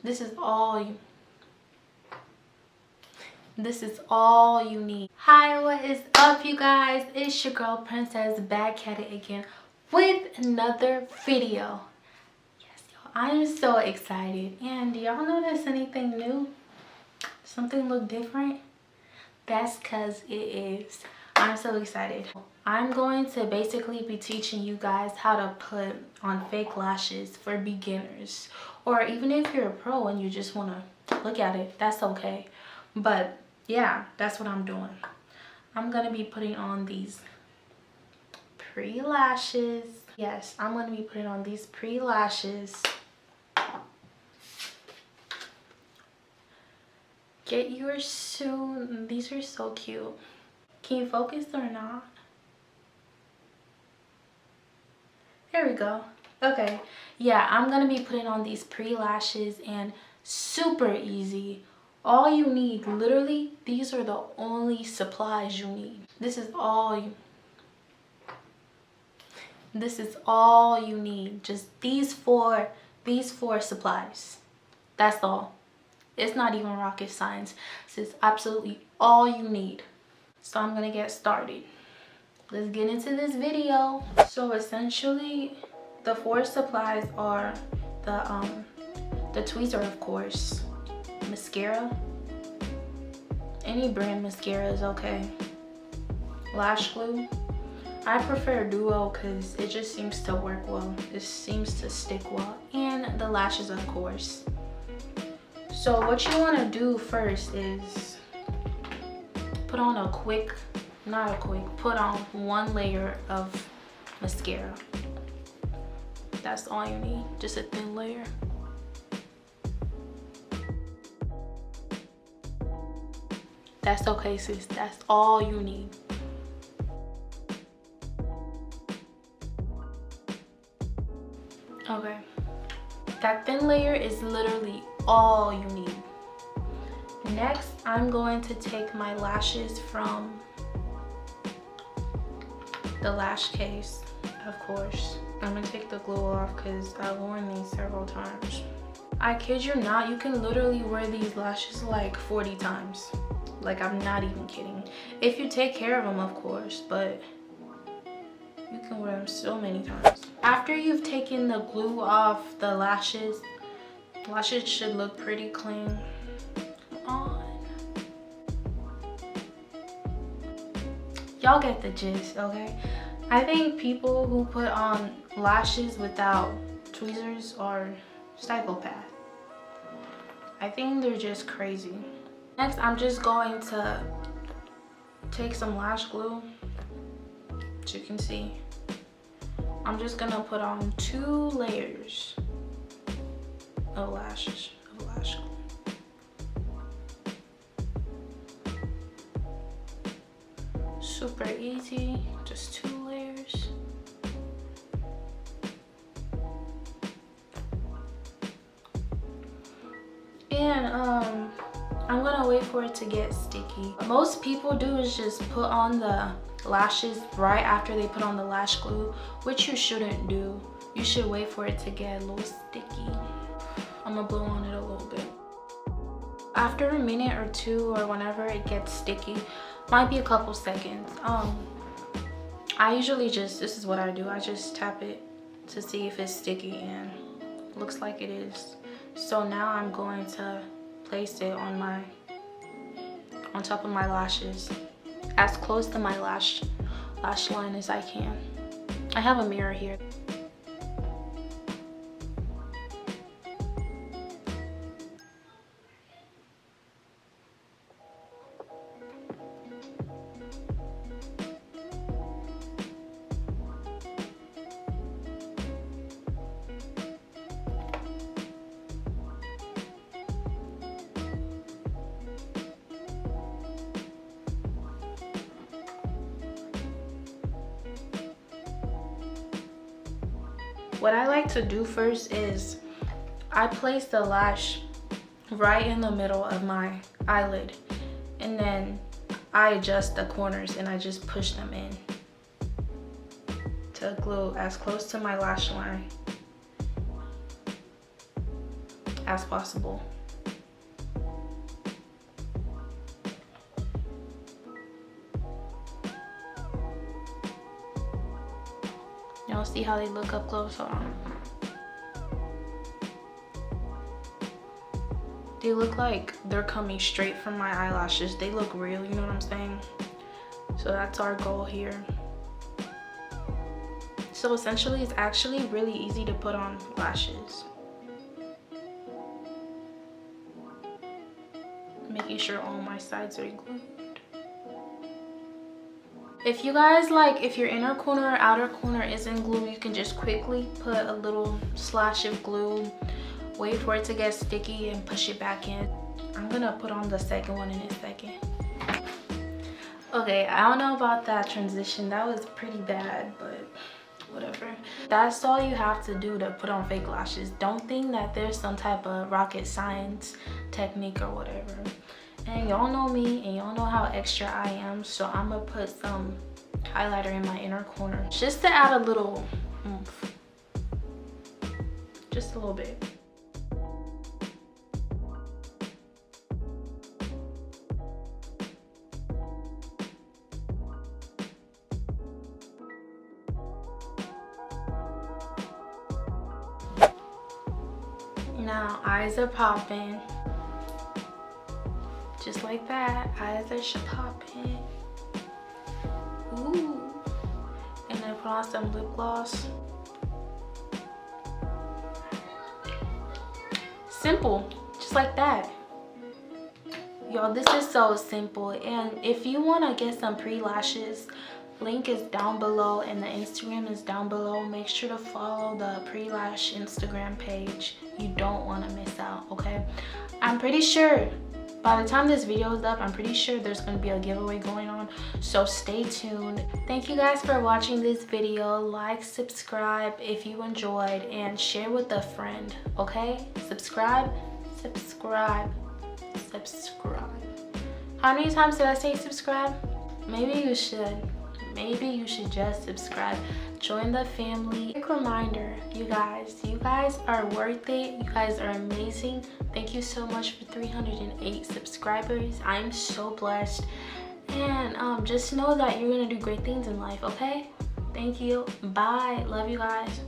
This is all you need. Hi, what is up, you guys? It's your girl Princess back at it again with another video. Yes, y'all, I'm so excited. And do y'all notice anything new? Something look different? That's because it is. I'm so excited. I'm going to basically be teaching you guys how to put on fake lashes for beginners, or even if you're a pro and you just want to look at it, that's okay. But yeah, that's what I'm doing. I'm gonna be putting on these pre-lashes. Yes, I'm gonna be putting on these pre-lashes. Get yours soon. These are so cute. Can you focus or not? There we go. Okay, yeah, I'm gonna be putting on these pre-lashes, and super easy. All you need, literally, these are the only supplies you need. This is all you need. Just these four supplies. That's all. It's not even rocket science. This is absolutely all you need. So I'm gonna get started. Let's get into this video. So essentially, the four supplies are the tweezer, of course, mascara, any brand mascara is okay, lash glue. I prefer Duo because it just seems to work well. It seems to stick well. And the lashes, of course. So what you want to do first is put on put on one layer of mascara. That's all you need, just a thin layer. That's okay, sis. That's all you need. Okay. That thin layer is literally all you need. Next, I'm going to take my lashes from the lash case, of course. I'm gonna take the glue off because I've worn these several times. I kid you not, you can literally wear these lashes like 40 times. Like, I'm not even kidding. If you take care of them, of course, but you can wear them so many times. After you've taken the glue off the lashes should look pretty clean. Y'all get the gist, okay? I think people who put on lashes without tweezers are psychopaths. I think they're just crazy. Next, I'm just going to take some lash glue, as you can see. I'm just gonna put on 2 layers of lash glue. Super easy, just 2 layers. And I'm gonna wait for it to get sticky. Most people do is just put on the lashes right after they put on the lash glue, which you shouldn't do. You should wait for it to get a little sticky. I'm gonna blow on it a little bit. After a minute or 2, or whenever it gets sticky, might be a couple seconds, I usually this is what I do. I just tap it to see if it's sticky, and looks like it is. So now I'm going to place it on top of my lashes, as close to my lash line as I can. I have a mirror here. What I like to do first is I place the lash right in the middle of my eyelid, and then I adjust the corners and I just push them in to glue as close to my lash line as possible. Y'all see how they look up close? Hold on. They look like they're coming straight from my eyelashes. They look real, you know what I'm saying? So that's our goal here. So essentially, it's actually really easy to put on lashes. Making sure all my sides are glued. If you guys like, if your inner corner or outer corner isn't glued, you can just quickly put a little slash of glue, wait for it to get sticky, and push it back in. I'm gonna put on the second one in a second. Okay, I don't know about that transition. That was pretty bad, but whatever. That's all you have to do to put on fake lashes. Don't think that there's some type of rocket science technique or whatever. And y'all know me, and y'all know how extra I am, so I'm gonna put some highlighter in my inner corner just to add a little oomph. Just a little bit. Now, eyes are popping. Just like that, eyes are popping. Ooh. And then put on some lip gloss. Simple, just like that. Y'all, this is so simple. And if you want to get some pre-lashes, link is down below and the Instagram is down below. Make sure to follow the pre-lash Instagram page. You don't want to miss out, okay? I'm pretty sure by the time this video is up, I'm pretty sure there's going to be a giveaway going on, so stay tuned. Thank you guys for watching this video. Like, subscribe if you enjoyed, and share with a friend, okay? Subscribe. How many times did I say subscribe? Maybe you should just subscribe. Join the family. Quick reminder, you guys are worth it. You guys are amazing. Thank you so much for 308 subscribers. I'm so blessed. And just know that you're gonna do great things in life, okay? Thank you. Bye. Love you guys.